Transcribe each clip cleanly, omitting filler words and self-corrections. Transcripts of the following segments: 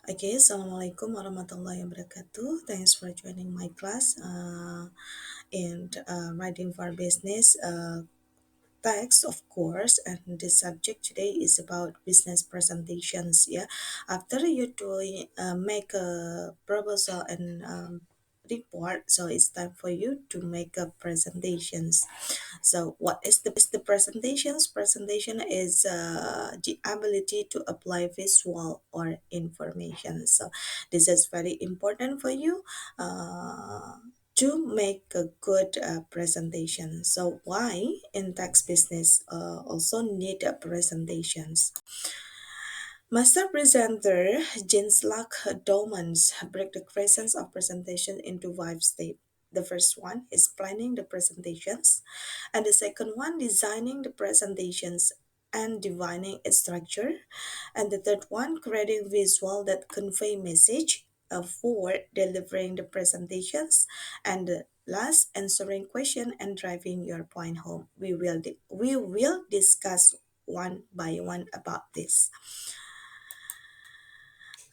Okay, Assalamualaikum warahmatullahi wabarakatuh. Thanks for joining my class in writing for business text, of course. And the subject today is about business presentations. Yeah, after you doing make a proposal and report, so it's time for you to make a presentations. So, what is the presentations? Presentation is the ability to apply visual or information. So, this is very important for you to make a good presentation. So, why in text business also need presentations? Master presenter Jean-Luc Domans break the presence of presentation into five steps. The first one is planning the presentations, and the second one designing the presentations and defining its structure, and the third one creating visual that convey message. Four, delivering the presentations, and the last, answering question and driving your point home. We will discuss one by one about this.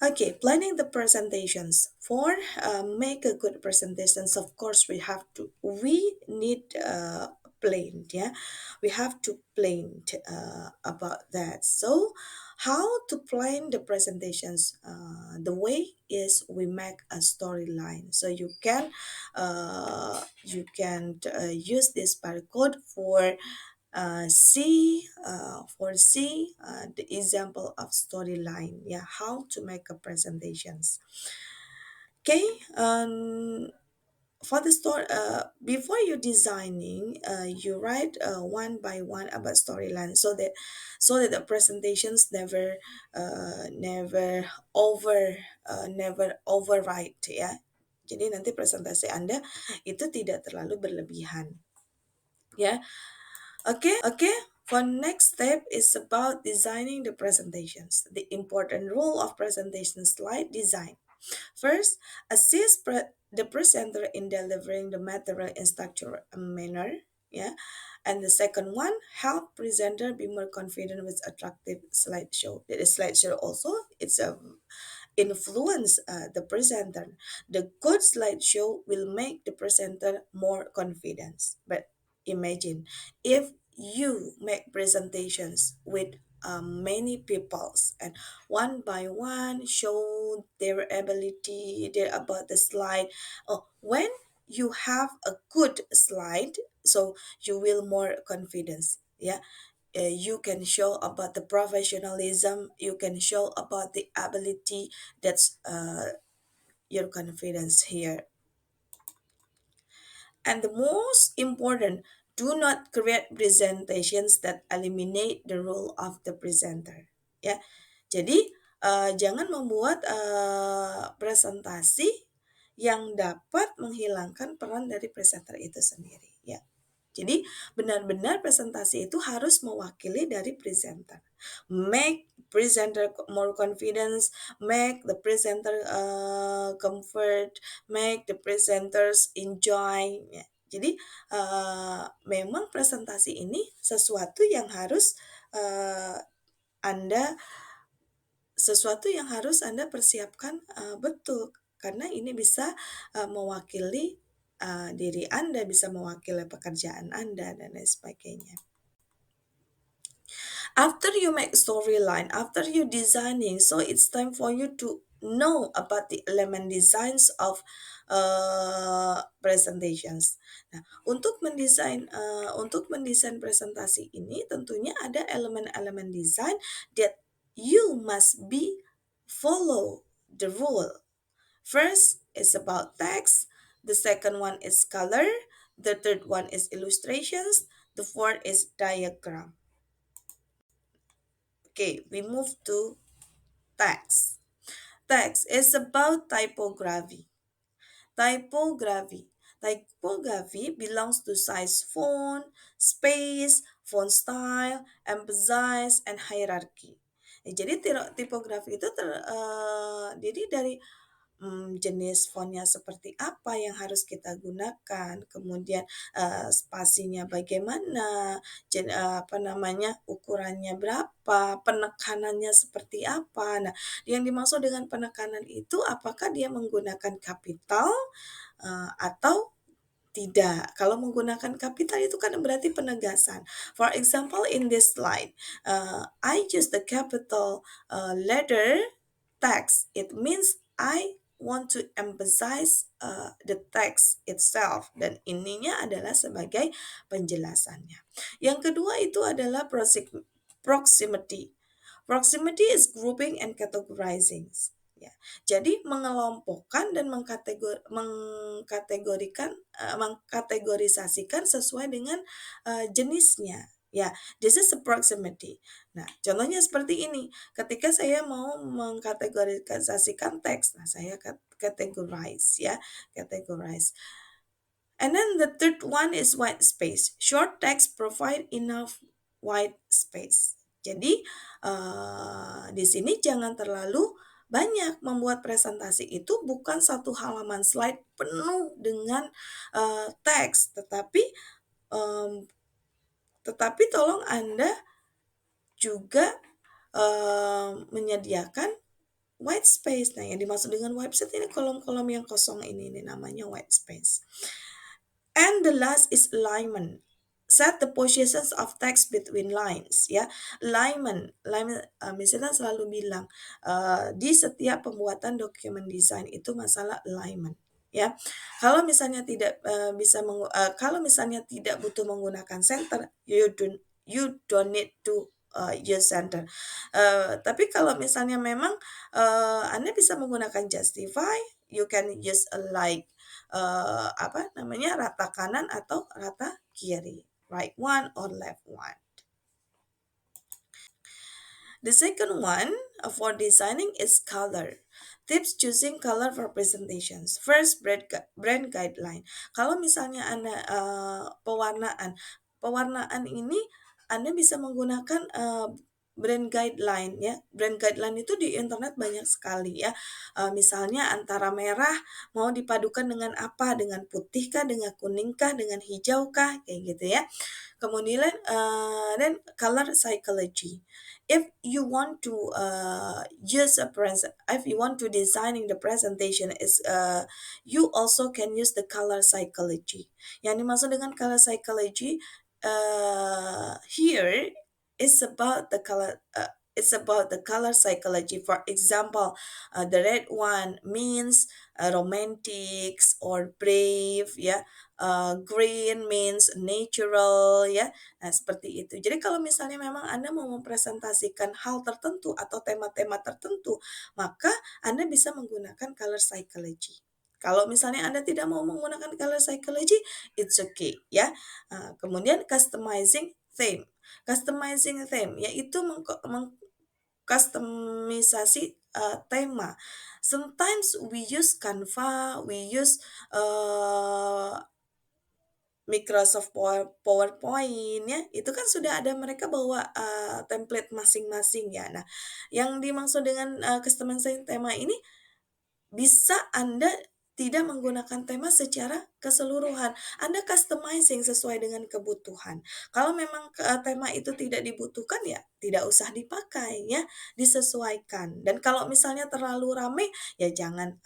Okay, planning the presentations. For make a good presentations, of course, we need plan, yeah. We have to plan about that. So, how to plan the presentations? The way is we make a storyline. So you can use this barcode for the example of storyline, yeah, how to make a presentations. Okay, for the story, before you designing, you write one by one about storyline, so that the presentations never overwrite, ya. Jadi nanti presentasi Anda itu tidak terlalu berlebihan, ya. Okay. For next step is about designing the presentations. The important role of presentation slide design. First, assist the presenter in delivering the material in structured manner. Yeah. And the second one, help presenter be more confident with attractive slideshow. The slideshow also, it's a influence the presenter. The good slideshow will make the presenter more confident. But imagine if you make presentations with many peoples and one by one show their ability their about the slide. When you have a good slide, so you will more confidence, yeah. You can show about the professionalism, you can show about the ability. That's your confidence here. And the most important, do not create presentations that eliminate the role of the presenter. Ya, jadi jangan membuat presentasi yang dapat menghilangkan peran dari presenter itu sendiri. Ya, jadi benar-benar presentasi itu harus mewakili dari presenter. Make presenter more confidence, make the presenter comfort, make the presenters enjoy. Ya. Jadi memang presentasi ini sesuatu yang harus uh, Anda Anda persiapkan betul, karena ini bisa mewakili diri Anda, bisa mewakili pekerjaan Anda dan lain sebagainya. After you make storyline, after you designing, so it's time for you to know about the element designs of presentations. Nah, untuk mendesain presentasi ini tentunya ada elemen-elemen desain that you must be follow the rule. First is about text, the second one is color, the third one is illustrations, the fourth is diagram. Okay, we move to text. Text is about typography. Typography. Typography belongs to size font, space, font style, emphasis, and hierarchy. Jadi tipografi itu terdiri dari jenis fontnya seperti apa yang harus kita gunakan, kemudian spasinya bagaimana, ukurannya berapa, penekanannya seperti apa. Nah, yang dimaksud dengan penekanan itu apakah dia menggunakan kapital atau tidak. Kalau menggunakan kapital itu kan berarti penegasan. For example, in this slide, I use the capital letter text. It means I want to emphasize the text itself. Dan ininya adalah sebagai penjelasannya. Yang kedua itu adalah proximity. Proximity is grouping and categorizing. Ya. Jadi mengelompokkan dan mengkategorisasikan sesuai dengan jenisnya. Ya, this is a proximity. Nah, contohnya seperti ini. Ketika saya mau mengkategorisasikan teks, nah saya categorize ya, categorize. And then the third one is white space. Short text provide enough white space. Jadi di sini jangan terlalu banyak membuat presentasi itu bukan satu halaman slide penuh dengan teks, tetapi tolong Anda juga menyediakan white space. Nah, yang dimaksud dengan white space ini kolom-kolom yang kosong ini namanya white space. And the last is alignment. Set the positions of text between lines. Ya, alignment. Misalnya selalu bilang di setiap pembuatan dokumen desain itu masalah alignment. Ya, kalau misalnya tidak kalau misalnya tidak butuh menggunakan center, you don't need to use center. Tapi kalau misalnya memang Anda bisa menggunakan justify, you can use a like rata kanan atau rata kiri, right one or left one. The second one for designing is color. Tips choosing color for presentations. First, brand guideline. Kalau misalnya Anda pewarnaan ini Anda bisa menggunakan brand guideline ya. Brand guideline itu di internet banyak sekali ya. Misalnya antara merah mau dipadukan dengan apa? Dengan putih kah, dengan kuning kah, dengan hijau kah, kayak gitu ya. Kemudian then color psychology. If you want to if you want to designing the presentation you also can use the color psychology. Yang dimaksud dengan color psychology here is about the color. It's about the color psychology. For example, the red one means romantics or brave, ya. Green means natural, ya. Nah, seperti itu. Jadi kalau misalnya memang Anda mau mempresentasikan hal tertentu atau tema-tema tertentu, maka Anda bisa menggunakan color psychology. Kalau misalnya Anda tidak mau menggunakan color psychology, it's okay, ya. Kemudian customizing theme. Customizing theme yaitu mengkustomisasi tema. Sometimes we use Canva, we use Microsoft PowerPoint ya, itu kan sudah ada mereka bawa template masing-masing ya. Nah, yang dimaksud dengan customizing tema ini bisa Anda tidak menggunakan tema secara keseluruhan. Anda customizing sesuai dengan kebutuhan. Kalau memang tema itu tidak dibutuhkan ya tidak usah dipakai ya, disesuaikan. Dan kalau misalnya terlalu ramai ya jangan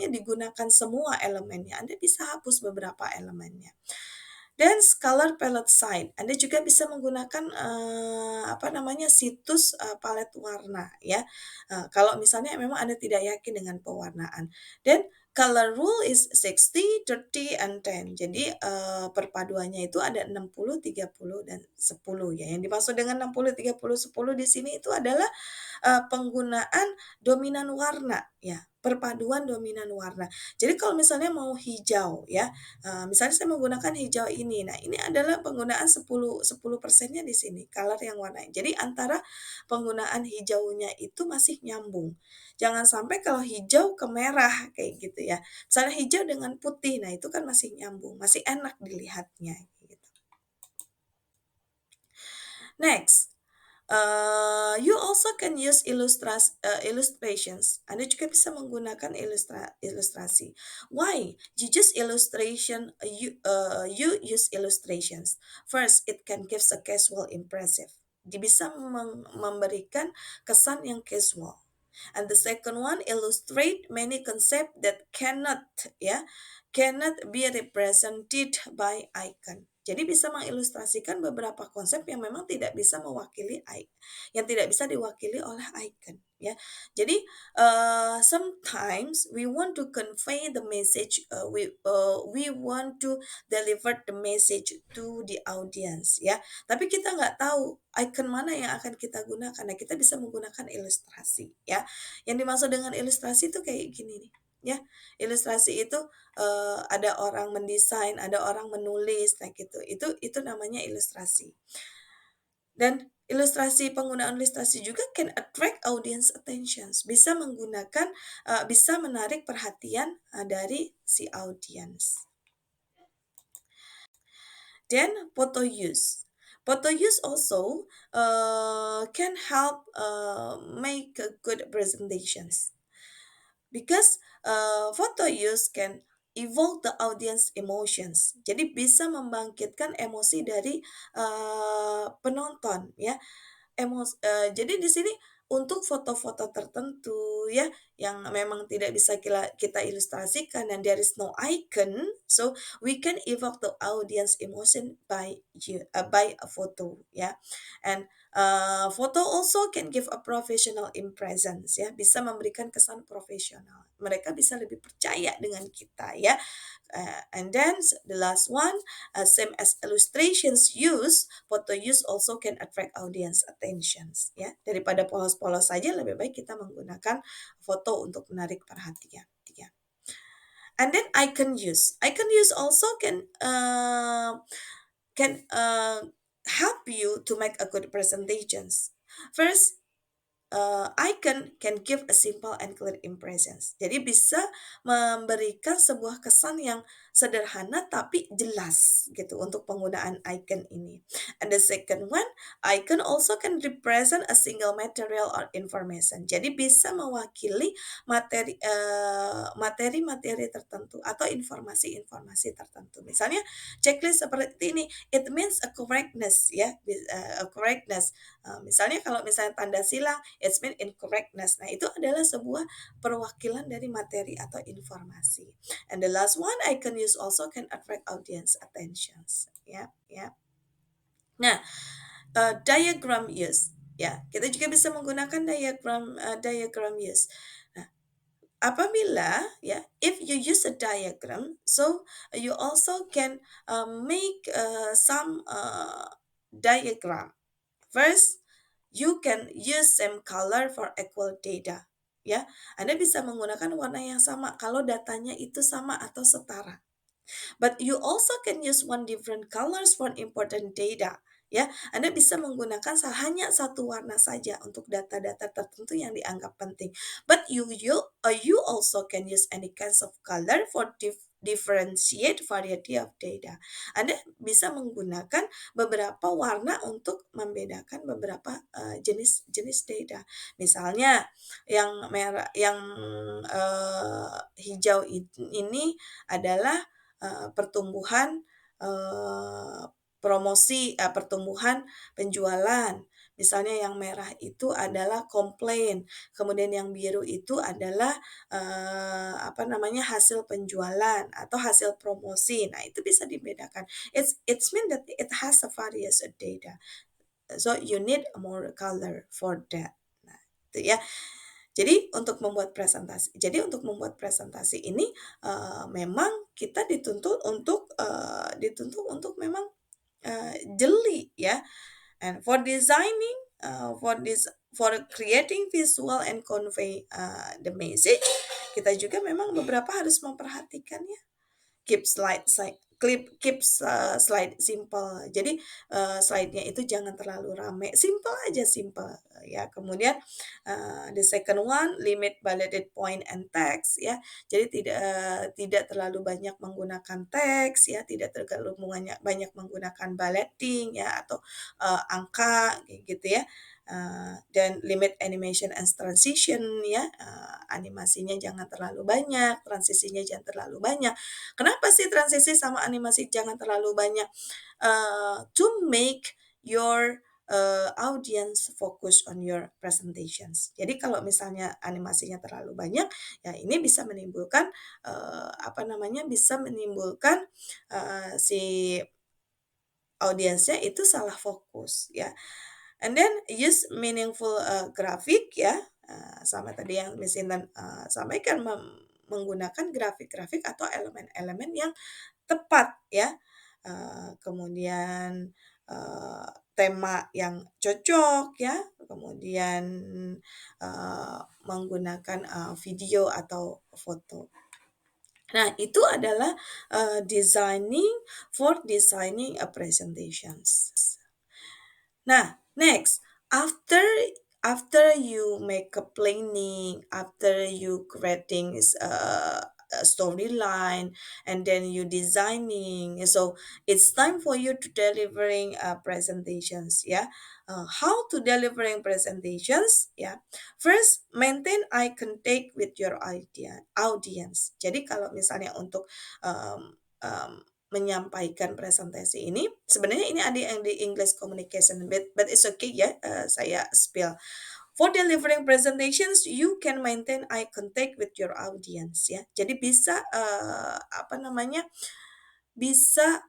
digunakan semua elemennya. Anda bisa hapus beberapa elemennya. Dan color palette site, Anda juga bisa menggunakan situs palet warna ya. Kalau misalnya memang Anda tidak yakin dengan pewarnaan. Dan color rule is 60, 30, and 10. Jadi perpaduannya itu ada 60, 30, dan 10 ya. Yang dimaksud dengan 60, 30, 10 di sini itu adalah penggunaan dominan warna ya, perpaduan dominan warna. Jadi kalau misalnya mau hijau ya, misalnya saya menggunakan hijau ini. Nah, ini adalah penggunaan 10%-nya di sini, color yang warna. Jadi antara penggunaan hijaunya itu masih nyambung. Jangan sampai kalau hijau ke merah kayak gitu ya. Misalnya hijau dengan putih, nah itu kan masih nyambung, masih enak dilihatnya gitu. Next, You also can use illustrations. Anda juga bisa menggunakan ilustrasi. Why? You just illustration. You use illustrations. First, it can give a casual impressive. Dia bisa memberikan kesan yang casual. And the second one, illustrate many concept that cannot be represented by icon. Jadi bisa mengilustrasikan beberapa konsep yang memang tidak bisa diwakili oleh icon, ya. Jadi sometimes we want to convey the message, we want to deliver the message to the audience, ya. Tapi kita nggak tahu icon mana yang akan kita gunakan. Nah, kita bisa menggunakan ilustrasi, ya. Yang dimaksud dengan ilustrasi itu kayak gini nih, ya. Ilustrasi itu ada orang mendesain, ada orang menulis, nah gitu. Itu namanya ilustrasi. Dan penggunaan ilustrasi juga can attract audience attentions. Bisa menarik perhatian dari si audience. Then photo use. Photo use also can help make good presentations. Because photo use can evoke the audience emotions. Jadi bisa membangkitkan emosi dari penonton, ya. Jadi di sini untuk foto-foto tertentu, ya, yang memang tidak bisa kita ilustrasikan dan there is no icon, so we can evoke the audience emotion by a photo, ya. And photo also can give a professional impressions, ya, bisa memberikan kesan profesional. Mereka bisa lebih percaya dengan kita, ya. And then the last one, same as illustrations use, photo use also can attract audience attentions, ya. Daripada polos-polos saja, lebih baik kita menggunakan foto untuk menarik perhatian, ya. And then icon use also can help you to make a good presentations. First, icon can give a simple and clear impressions. Jadi bisa memberikan sebuah kesan yang sederhana tapi jelas gitu untuk penggunaan icon ini. And the second one, icon also can represent a single material or information. Jadi bisa mewakili materi-materi tertentu atau informasi-informasi tertentu. Misalnya checklist seperti ini, it means a correctness, ya, a correctness. Misalnya kalau misalnya tanda silang, it's mean incorrectness. Nah, itu adalah sebuah perwakilan dari materi atau informasi. And the last one, icon use also can attract audience attentions. Ya, ya. Nah, diagram use. Ya, kita juga bisa menggunakan diagram use. Nah, apabila, ya, if you use a diagram, so you also can make some diagram. First, you can use same color for equal data. Ya, Anda bisa menggunakan warna yang sama kalau datanya itu sama atau setara. But you also can use one different colors for important data. Ya, Anda bisa menggunakan hanya satu warna saja untuk data-data tertentu yang dianggap penting. But you also can use any kinds of color for differentiate variety of data. Anda bisa menggunakan beberapa warna untuk membedakan beberapa jenis data. Misalnya yang merah, yang hijau ini adalah pertumbuhan pertumbuhan penjualan. Misalnya yang merah itu adalah komplain, kemudian yang biru itu adalah hasil penjualan atau hasil promosi. Nah, itu bisa dibedakan. It's mean that it has a various data. So you need more color for that. Nah, itu ya. Jadi untuk membuat presentasi ini memang kita dituntut untuk memang jeli, ya. And for designing, for creating visual and convey the message, kita juga memang beberapa harus memperhatikannya. Keep slide simple. Jadi slide-nya itu jangan terlalu rame, simple aja, ya. Kemudian the second one, limit bulleted point and text, ya. Jadi tidak terlalu banyak menggunakan teks, ya, tidak terlalu banyak menggunakan bulleting, ya, atau angka kayak gitu, ya. dan limit animation and transition ya, animasinya jangan terlalu banyak, transisinya jangan terlalu banyak. Kenapa sih transisi sama animasi jangan terlalu banyak? To make your audience focus on your presentations. Jadi kalau misalnya animasinya terlalu banyak, ya ini bisa menimbulkan bisa menimbulkan si audiensnya itu salah fokus ya. And then use meaningful grafik ya, sama tadi yang Miss Intan sampaikan, menggunakan grafik-grafik atau elemen-elemen yang tepat ya. Kemudian tema yang cocok ya, kemudian menggunakan video atau foto. Nah, itu adalah designing a presentations. Nah, next, after you make a planning, after you creating a storyline, and then you designing, so it's time for you to delivering presentations. Yeah, how to delivering presentations? Yeah, first maintain eye contact with your audience. Jadi kalau misalnya untuk menyampaikan presentasi ini, sebenarnya ini ada yang di English communication, but it's okay ya, saya spill. For delivering presentations, you can maintain eye contact with your audience ya. Jadi bisa bisa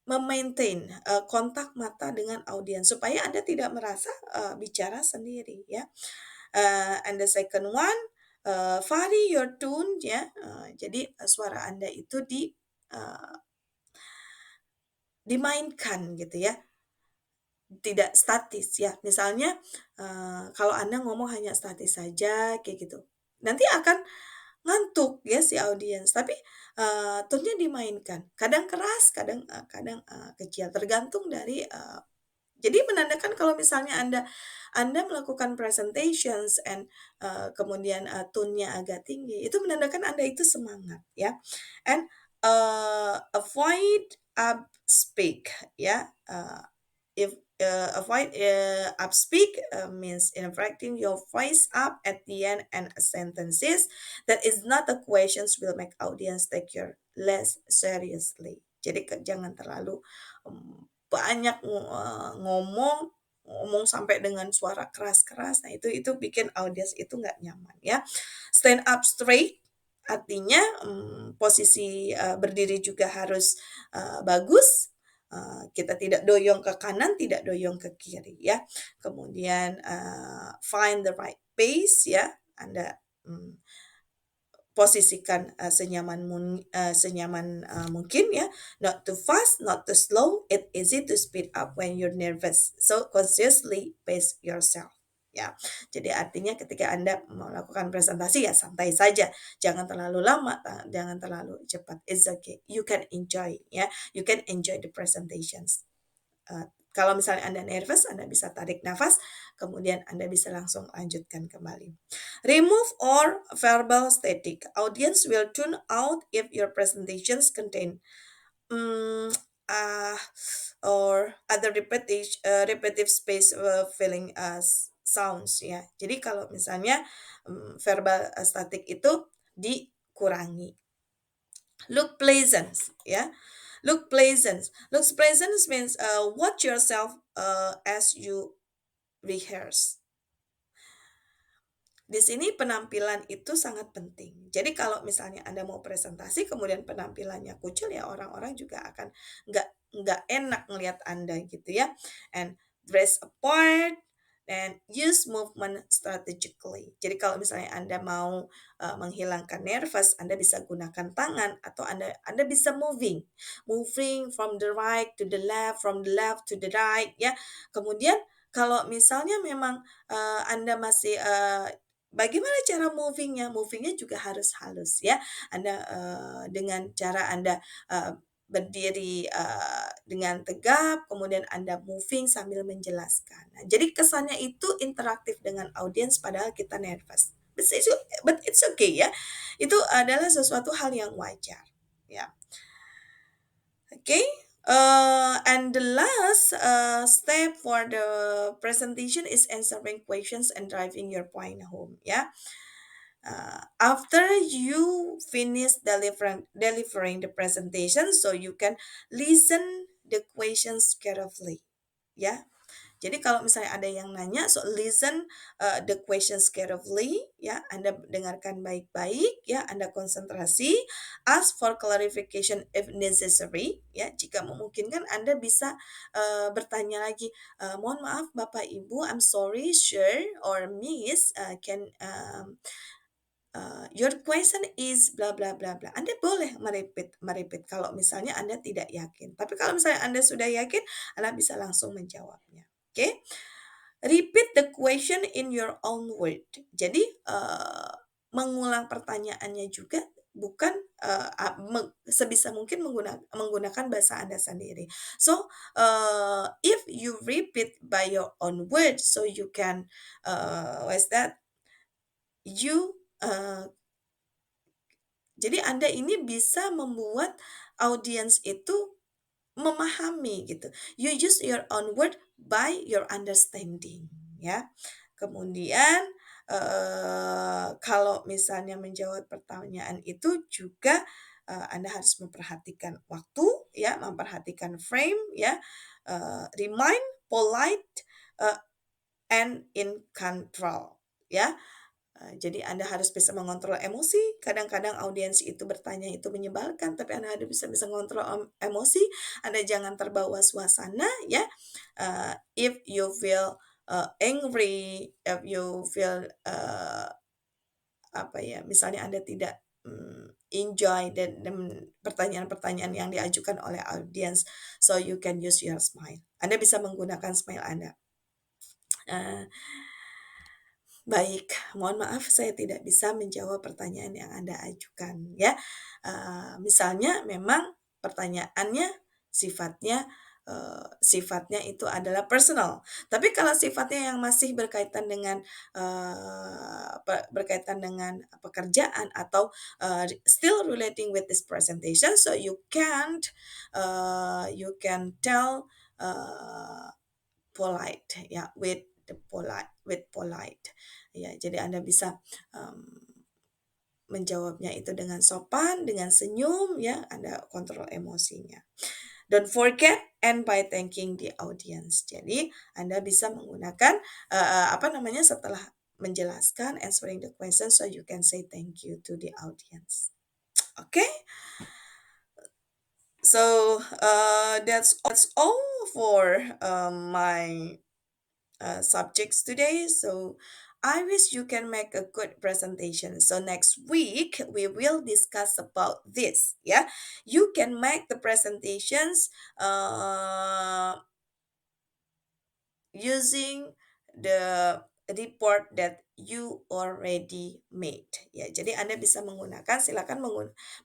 memaintain kontak mata dengan audiens supaya Anda tidak merasa bicara sendiri ya. And the second one, vary your tone ya. Jadi suara Anda itu dimainkan gitu ya, tidak statis ya. Misalnya kalau Anda ngomong hanya statis saja kayak gitu, nanti akan ngantuk ya si audiens. Tapi tone-nya dimainkan, kadang keras, kadang kecil, tergantung dari jadi menandakan kalau misalnya Anda melakukan presentations and kemudian tone-nya agak tinggi, itu menandakan Anda itu semangat ya. And avoid upspeak ya. If avoid upspeak means inflecting your voice up at the end and sentences that is not the questions will make audience take you less seriously. Jadi jangan terlalu banyak ngomong sampai dengan suara keras-keras. Nah, itu bikin audiens itu nggak nyaman ya. Stand up straight artinya posisi berdiri juga harus bagus. Kita tidak doyong ke kanan, tidak doyong ke kiri ya. Kemudian find the right pace ya. Anda posisikan senyaman mungkin ya. Not too fast, not too slow. It's easy to speed up when you're nervous. So consciously pace yourself. Ya, jadi artinya ketika Anda melakukan presentasi ya santai saja, jangan terlalu lama, jangan terlalu cepat. It's okay, you can enjoy ya, you can enjoy the presentations. Kalau misalnya Anda nervous, Anda bisa tarik nafas, kemudian Anda bisa langsung lanjutkan kembali. Remove all verbal static. Audience will tune out if your presentations contain or other repetitive space filling sounds ya. Jadi kalau misalnya verbal static itu dikurangi. Look pleasant ya. Look pleasant. Looks pleasant means watch yourself as you rehearse. Di sini penampilan itu sangat penting. Jadi kalau misalnya Anda mau presentasi kemudian penampilannya kucel ya orang-orang juga akan nggak enak ngelihat Anda gitu ya. And dress apart and use movement strategically. Jadi kalau misalnya Anda mau menghilangkan nervous, Anda bisa gunakan tangan atau Anda bisa moving from the right to the left, from the left to the right ya. Kemudian kalau misalnya memang Anda masih bagaimana cara movingnya? Movingnya juga harus halus ya. Anda dengan cara Anda berdiri dengan tegap, kemudian Anda moving sambil menjelaskan. Nah, jadi kesannya itu interaktif dengan audiens padahal kita nervous. But it's okay ya. Itu adalah sesuatu hal yang wajar. Ya. Oke. And the last step for the presentation is answering questions and driving your point home. Yeah. After you finish delivering the presentation, so you can listen the questions carefully. Ya. Jadi kalau misalnya ada yang nanya, so listen the questions carefully, ya, Anda dengarkan baik-baik, ya, Anda konsentrasi, ask for clarification if necessary, ya, jika memungkinkan Anda bisa bertanya lagi, mohon maaf Bapak Ibu, I'm sorry, sir or miss, can your question is bla bla bla bla. Anda boleh merepeat kalau misalnya Anda tidak yakin. Tapi kalau misalnya Anda sudah yakin, Anda bisa langsung menjawabnya. Oke. Okay? Repeat the question in your own word. Jadi mengulang pertanyaannya juga bukan sebisa mungkin menggunakan bahasa Anda sendiri. So if you repeat by your own word, so you can what's that? Jadi Anda ini bisa membuat audiens itu memahami gitu. You use your own word by your understanding, ya. Kemudian kalau misalnya menjawab pertanyaan itu juga Anda harus memperhatikan waktu, ya, memperhatikan frame, ya, remind, polite, and in control, ya. Jadi Anda harus bisa mengontrol emosi. Kadang-kadang audiens itu bertanya itu menyebalkan, tapi Anda harus bisa mengontrol emosi. Anda jangan terbawa suasana, ya. If you feel angry, if you feel apa ya, misalnya Anda tidak enjoy dan pertanyaan-pertanyaan yang diajukan oleh audiens, so you can use your smile. Anda bisa menggunakan smile Anda. Baik, mohon maaf saya tidak bisa menjawab pertanyaan yang Anda ajukan, ya. Misalnya memang pertanyaannya sifatnya itu adalah personal. Tapi kalau sifatnya yang masih berkaitan dengan pekerjaan atau still relating with this presentation, so you can tell polite, ya, with polite. Ya, jadi Anda bisa menjawabnya itu dengan sopan, dengan senyum, ya, Anda kontrol emosinya. Don't forget end by thanking the audience. Jadi Anda bisa menggunakan setelah menjelaskan answering the question, so you can say thank you to the audience. Okay? So that's all for my subjects today. So I wish you can make a good presentation. So next week we will discuss about this. Yeah, you can make the presentations using the report that you already made. Ya, jadi Anda bisa silakan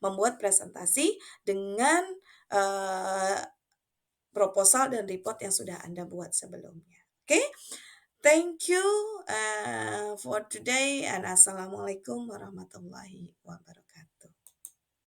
membuat presentasi dengan proposal dan report yang sudah Anda buat sebelumnya. Oke? Okay? Thank you for today and Assalamualaikum warahmatullahi wabarakatuh.